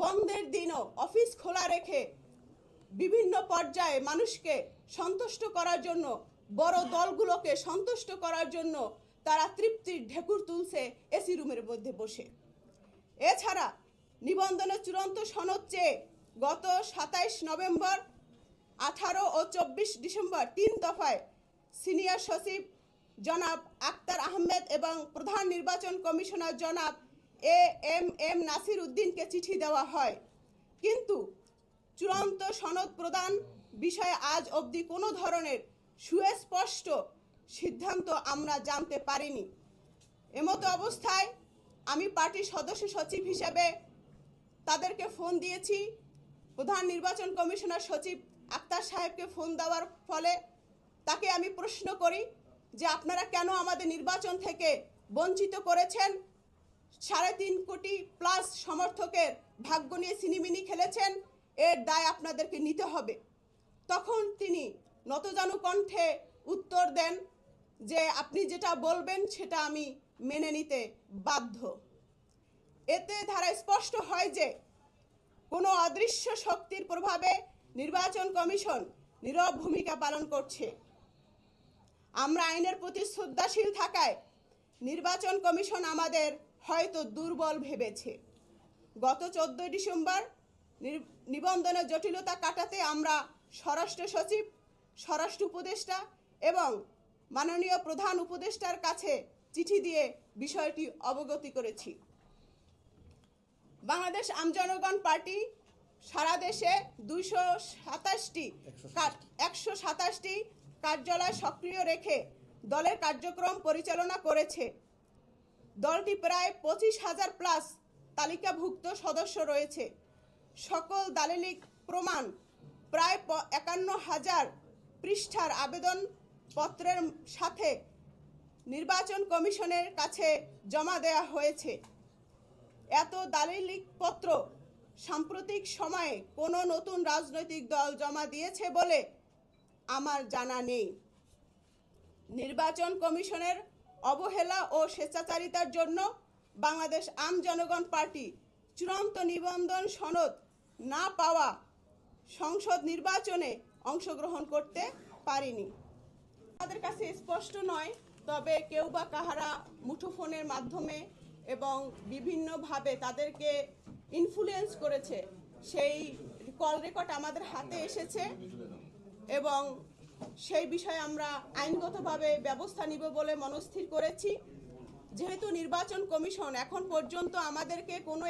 বন্ধের দিনও অফিস খোলা রেখে বিভিন্ন পর্যায়ে মানুষকে সন্তুষ্ট করার জন্য, বড় দলগুলোকে সন্তুষ্ট করার জন্য তারা তৃপ্তির ঢেকুর তুলছে এসি রুমের মধ্যে বসে। এছাড়া নিবন্ধনের চূড়ান্ত সনদ চেয়ে গত 27 নভেম্বর, 18 ও 24 ডিসেম্বর 3 দফায় সিনিয়র সচিব জনাব আক্তার আহমেদ এবং প্রধান নির্বাচন কমিশনার জনাব এম নাসির উদ্দিনকে চিঠি দেওয়া হয়, কিন্তু চূড়ান্ত সনদ প্রদান বিষয়ে আজ অবধি কোনো ধরনের সুস্পষ্ট সিদ্ধান্ত আমরা জানতে পারিনি। এমতো অবস্থায় আমি পার্টির সদস্য সচিব হিসেবে তাদেরকে ফোন দিয়েছি। প্রধান নির্বাচন কমিশনার সচিব আক্তার সাহেবকে ফোন দেওয়ার ফলে তাকে আমি প্রশ্ন করি যে আপনারা কেন আমাদের নির্বাচন থেকে বঞ্চিত করেছেন? 3.5 কোটি প্লাস সমর্থকের ভাগ্য নিয়ে সিনিমিনি খেলেছেন, এর দায় আপনাদেরকে নিতে হবে। তখন তিনি নতজানু কণ্ঠে উত্তর দেন যে আপনি যেটা বলবেন সেটা আমি মেনে নিতে বাধ্য। এতে ধারা স্পষ্ট হয় যে কোনো অদৃশ্য শক্তির প্রভাবে নির্বাচন কমিশন নীরব ভূমিকা পালন করছে। আমরা আইনের প্রতি শ্রদ্ধাশীল থাকায় নির্বাচন কমিশন আমাদের হয়তো দুর্বল ভেবেছে। গত 14 ডিসেম্বর নিবন্ধনের জটিলতা কাটাতে আমরা স্বরাষ্ট্র সচিব, স্বরাষ্ট্র উপদেষ্টা এবং মাননীয় প্রধান উপদেষ্টার কাছে চিঠি দিয়ে বিষয়টি অবগতি করেছি। বাংলাদেশ আমজনগণ পার্টি সারা দেশে 127টি কার্যালয় সক্রিয় রেখে দলের কার্যক্রম পরিচালনা করেছে। দলটি প্রায় 25,000 প্লাস তালিকাভুক্ত সদস্য রয়েছে। সকল দালিলিক প্রমাণ প্রায় 51,000 পৃষ্ঠার আবেদনপত্রের সাথে নির্বাচন কমিশনের কাছে জমা দেওয়া হয়েছে। এত দালিলিক পত্র সাম্প্রতিক সময়ে কোনো নতুন রাজনৈতিক দল জমা দিয়েছে বলে আমার জানা নেই। নির্বাচন কমিশনের অবহেলা ও স্বেচ্ছাচারিতার জন্য বাংলাদেশ আমজনগণ পার্টি চূড়ান্ত নিবন্ধন সনদ না পাওয়া সংসদ নির্বাচনে অংশগ্রহণ করতে পারিনি। আমাদের কাছে স্পষ্ট নয়, তবে কেউ বা কাহারা মুঠোফোনের মাধ্যমে এবং বিভিন্নভাবে তাদেরকে ইনফ্লুয়েন্স করেছে, সেই কল রেকর্ড আমাদের হাতে এসেছে এবং সেই বিষয়ে আমরা আইনগতভাবে ব্যবস্থা নিব বলে মনস্থির করেছি। যেহেতু নির্বাচন কমিশন এখন পর্যন্ত আমাদেরকে কোনো